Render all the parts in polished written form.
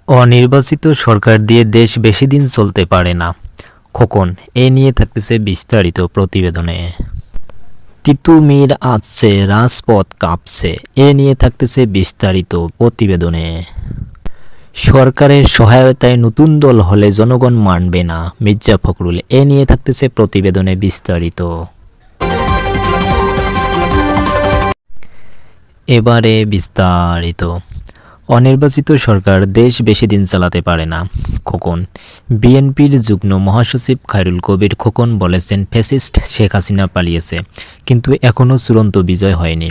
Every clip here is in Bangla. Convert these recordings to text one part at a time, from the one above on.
অনির্বাচিত সরকার দিয়ে দেশ বেশি দিন চলতে পারে না। খোকন এ নিয়ে থাকতেছে বিস্তারিত প্রতিবেদনে। তিতুমির আসছে, রাজপথ কাঁপছে, এ নিয়ে থাকতেছে বিস্তারিত প্রতিবেদনে। সরকারের সহায়তায় নতুন দল হলে জনগণ মানবে না, মির্জা ফখরুল, এ নিয়ে থাকতেছে প্রতিবেদনে বিস্তারিত। এবারে বিস্তারিত। অনির্বাচিত সরকার দেশ বেশি দিন চালাতে পারে না। খোকন। বিএনপির যুগ্ম মহাসচিব খায়রুল কবির খোকন বলেছেন, ফ্যাসিস্ট শেখ হাসিনা পালিয়েছে, কিন্তু এখনও চূড়ান্ত বিজয় হয়নি।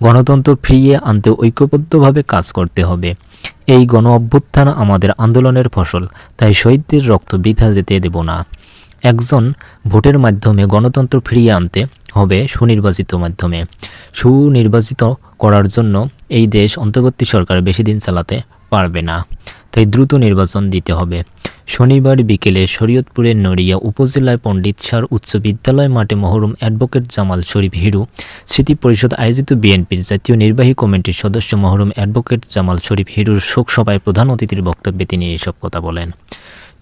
গণতন্ত্র ফিরিয়ে আনতে ঐক্যবদ্ধভাবে কাজ করতে হবে। এই গণ অভ্যুত্থান আমাদের আন্দোলনের ফসল, তাই শহীদদের রক্ত বৃথা যেতে দেব না। একজন ভোটের মাধ্যমে গণতন্ত্র ফিরিয়ে আনতে হবে সুনির্বাচিত করার জন্য এই দেশ অন্তর্বর্তী সরকার বেশি দিন চালাতে পারবে না, তাই দ্রুত নির্বাচন দিতে হবে। শনিবার বিকেলে শরীয়তপুরের নড়িয়া উপজেলায় পণ্ডিত সার উচ্চ বিদ্যালয় মাঠে মরহুম অ্যাডভোকেট জামাল শরীফ হিরু স্মৃতি পরিষদ আয়োজিত বিএনপির জাতীয় নির্বাহী কমিটির সদস্য মরহুম অ্যাডভোকেট জামাল শরীফ হিরুর শোক সভায় প্রধান অতিথির বক্তব্যে তিনি এসব কথা বলেন।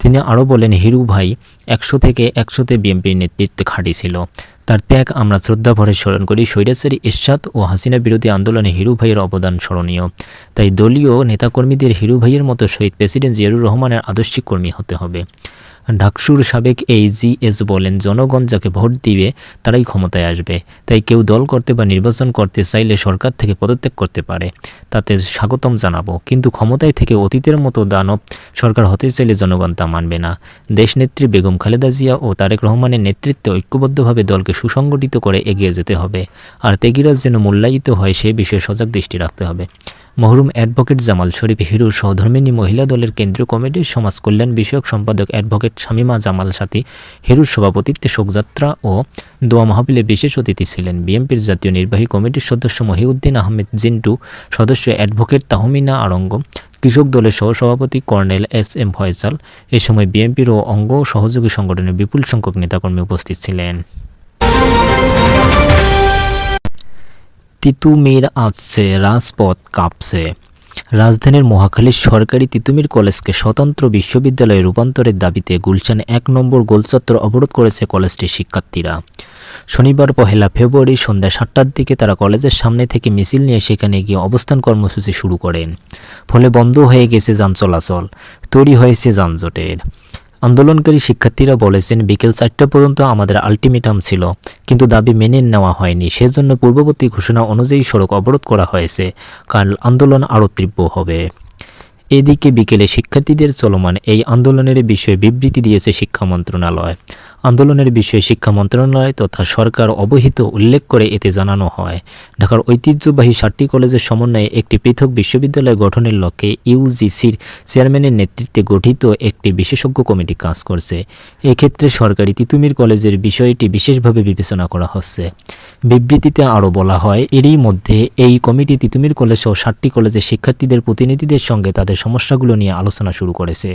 তিনি আরও বলেন, হিরু ভাই 100 থেকে 100তে বিএনপির নেতৃত্বে খাঁটি ছিল। তার ত্যাগ আমরা শ্রদ্ধাভরে স্মরণ করি। স্বৈরাচারী এরশাদ ও হাসিনা বিরোধী আন্দোলনে হিরু ভাইয়ের অবদান স্মরণীয়। তাই দলীয় নেতাকর্মীদের হিরু ভাইয়ের মতো শহীদ প্রেসিডেন্ট জিয়াউর রহমানের আদর্শিক কর্মী হতে হবে। ডাকসুর সাবেক এইজিএস বলেন, জনগণ যাকে ভোট দিবে তারাই ক্ষমতায় আসবে, তাই কেউ দল করতে বা নির্বাচন করতে চাইলে সরকার থেকে পদত্যাগ করতে পারে, তাতে স্বাগতম জানাবো, কিন্তু ক্ষমতায় থেকে অতীতের মতো দানব সরকার হতে চাইলে জনগণ তা মানবে না। দেশনেত্রী বেগম খালেদা জিয়া ও তারেক রহমানের নেতৃত্বে ঐক্যবদ্ধভাবে দলকে সুসংগঠিত করে এগিয়ে যেতে হবে, আর ত্যাগীরা যেন মূল্যায়িত হয় সে বিষয়ে সজাগ দৃষ্টি রাখতে হবে। মরহুম অ্যাডভোকেট জামাল শরীফ হিরুর সহধর্মিণী মহিলা দলের কেন্দ্রীয় কমিটির সমাজ কল্যাণ বিষয়ক সম্পাদক অ্যাডভোকেট শামীমা জামাল সাথী হিরুর সভাপতিত্বে শোকযাত্রা ও দোয়া মাহফিলে বিশেষ অতিথি ছিলেন বিএনপির জাতীয় নির্বাহী কমিটির সদস্য মহিউদ্দিন আহমেদ জিন্টু, সদস্য অ্যাডভোকেট তাহমিনা আরঙ্গ, কৃষক দলের সহসভাপতি কর্নেল এস.এম. ফয়সাল। এ সময় বিএনপির ও অঙ্গ সহযোগী সংগঠনের বিপুল সংখ্যক নেতাকর্মী উপস্থিত ছিলেন। তিতুমির আসছে, রাজপথ কাঁপছে। রাজধানীর মহাখালীর সরকারি তিতুমির কলেজকে স্বতন্ত্র বিশ্ববিদ্যালয়ে রূপান্তরের দাবিতে গুলশান 1 নম্বর গোলচত্বর অবরোধ করেছে কলেজটির শিক্ষার্থীরা। শনিবার 1 ফেব্রুয়ারি সন্ধ্যা 7টার দিকে তারা কলেজের সামনে থেকে মিছিল নিয়ে সেখানে গিয়ে অবস্থান কর্মসূচি শুরু করেন। ফলে বন্ধ হয়ে গেছে যান চলাচল, তৈরি হয়েছে যানজটের। আন্দোলনকারী শিক্ষার্থীরা বলেছেন, বিকেল 4টা পর্যন্ত আমাদের আলটিমেটাম ছিল, কিন্তু দাবি মেনে নেওয়া হয়নি। সেজন্য পূর্ববর্তী ঘোষণা অনুযায়ী সড়ক অবরোধ করা হয়েছে। কাল আন্দোলন আরও তীব্র হবে। এদিকে বিকেলে শিক্ষার্থীদের চলমান এই আন্দোলনের বিষয়ে বিবৃতি দিয়েছে শিক্ষা মন্ত্রণালয়। আন্দোলনের বিষয়ে শিক্ষা মন্ত্রণালয় তথা সরকার অবহিত উল্লেখ করে এতে জানানো হয়, ঢাকার ঐতিহ্যবাহী 7টি কলেজের সমন্বয়ে একটি পৃথক বিশ্ববিদ্যালয় গঠনের লক্ষ্যে ইউজিসির চেয়ারম্যানের নেতৃত্বে গঠিত একটি বিশেষজ্ঞ কমিটি কাজ করছে। এক্ষেত্রে সরকারি তিতুমির কলেজের বিষয়টি বিশেষভাবে বিবেচনা করা হচ্ছে। বিবৃতিতে আরও বলা হয়, এরই মধ্যে এই কমিটি তিতুমির কলেজ সহ 7টি কলেজের শিক্ষার্থীদের প্রতিনিধিদের সঙ্গে তাদের সমস্যাগুলো নিয়ে আলোচনা শুরু করেছে।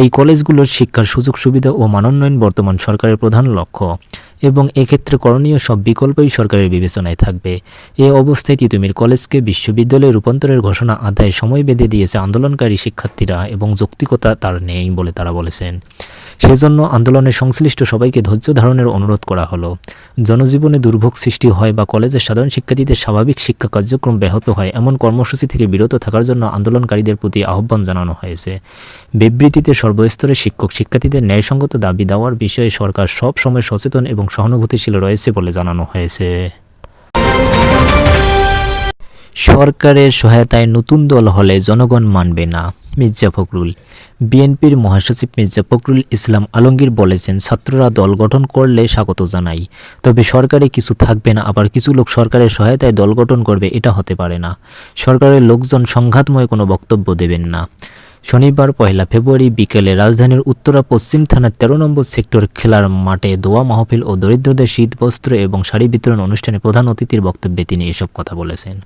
এই কলেজগুলোর শিক্ষার সুযোগ সুবিধা ও মানোন্নয়ন বর্তমান সরকারের প্রধান লক্ষ্য এবং এক্ষেত্রে করণীয় সব বিকল্পই সরকারের বিবেচনায় থাকবে। এ অবস্থায় তিতুমির কলেজকে বিশ্ববিদ্যালয়ে রূপান্তরের ঘোষণা আদায়ে সময় বেঁধে দিয়েছে আন্দোলনকারী শিক্ষার্থীরা এবং যৌক্তিকতা তার নেই বলে তারা বলেছেন। সেজন্য আন্দোলনের সংশ্লিষ্ট সবাইকে ধৈর্য ধারণের অনুরোধ করা হলো। জনজীবনে দুর্ভোগ সৃষ্টি হয় বা কলেজের সাধারণ শিক্ষার্থীদের স্বাভাবিক শিক্ষা কার্যক্রম ব্যাহত হয় এমন কর্মসূচি থেকে বিরত থাকার জন্য আন্দোলনকারীদের প্রতি আহ্বান জানানো হয়েছে। বিবৃতিতে সর্বস্তরের শিক্ষক শিক্ষার্থীদের ন্যায়সঙ্গত দাবি দেওয়ার বিষয়ে সরকার সব সময় সচেতন এবং সহানুভূতিশীল রয়েছে বলে জানানো হয়েছে। সরকারের সহায়তায় নতুন দল হলে জনগণ মানবে না, মির্জা ফখরুল। বিএনপির মহাসচিব মির্জা ফখরুল ইসলাম আলমগীর বলেছেন, ছাত্ররা দল গঠন করলে স্বাগত জানাই, তবে সরকারে কিছু থাকবে না, আবার কিছু লোক সরকারের সহায়তায় দল গঠন করবে, এটা হতে পারে না। সরকারের লোকজন সংঘাতময় কোনো বক্তব্য দেবেন না। শনিবার 1 ফেব্রুয়ারি বিকেলে রাজধানীর উত্তরা পশ্চিম থানার 13 নম্বর সেক্টর খেলার মাঠে দোয়া মাহফিল ও দরিদ্রদের শীতবস্ত্র এবং শাড়ি বিতরণ অনুষ্ঠানে প্রধান অতিথির বক্তব্যে তিনি এসব কথা বলেছেন।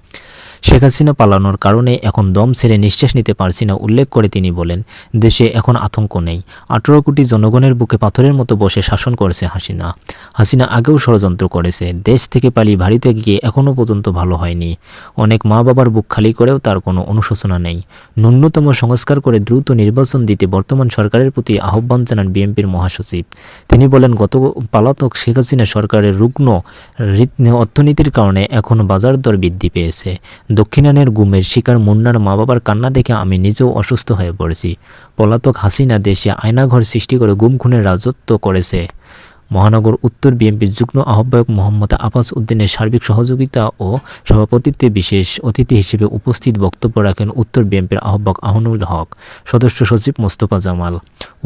শেখ হাসিনা পালানোর কারণে এখন দম ছেড়ে নিঃশ্বাস নিতে পারছি না উল্লেখ করে তিনি বলেন, দেশে এখন আতঙ্ক নেই। 18 কোটি জনগণের বুকে পাথরের মতো বসে শাসন করেছে হাসিনা। হাসিনা আগেও ষড়যন্ত্র করেছে, দেশ থেকে পালিয়ে বাড়িতে গিয়ে এখনও পর্যন্ত ভালো হয়নি। অনেক মা বাবার বুক খালি করেও তার কোনো অনুশোচনা নেই। ন্যূনতম সংস্কার করে দ্রুত নির্বাচন দিতে বর্তমান সরকারের প্রতি আহ্বান জানান বিএনপির মহাসচিব। তিনি বলেন, গত পলাতক শেখ হাসিনা সরকারের রুগ্ন অর্থনীতির কারণে এখন বাজার দর বৃদ্ধি পেয়েছে। দক্ষিণানের গুমের শিকার মুন্নার মা বাবার কান্না দেখে আমি নিজেও অসুস্থ হয়ে পড়েছি। পলাতক হাসিনা দেশে আয়নাঘর সৃষ্টি করে গুম খুনের রাজত্ব করেছে। মহানগর উত্তর বিএনপির যুগ্ম আহ্বায়ক মোহাম্মদ আব্বাস উদ্দিনের সার্বিক সহযোগিতা ও সভাপতিত্বে বিশেষ অতিথি হিসেবে উপস্থিত বক্তব্য রাখেন উত্তর বিএনপির আহ্বায়ক আহনুল হক, সদস্য সচিব মোস্তফা জামাল।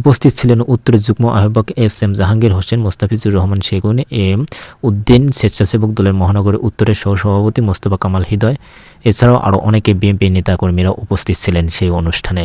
উপস্থিত ছিলেন উত্তরের যুগ্ম আহ্বায়ক এস.এম. জাহাঙ্গীর হোসেন, মোস্তাফিজুর রহমান সেগুন, এম উদ্দিন, স্বেচ্ছাসেবক দলের মহানগরের উত্তরের সহসভাপতি মোস্তফা কামাল হৃদয়, এছাড়াও আরও অনেকে বিএনপি নেতাকর্মীরা উপস্থিত ছিলেন সেই অনুষ্ঠানে।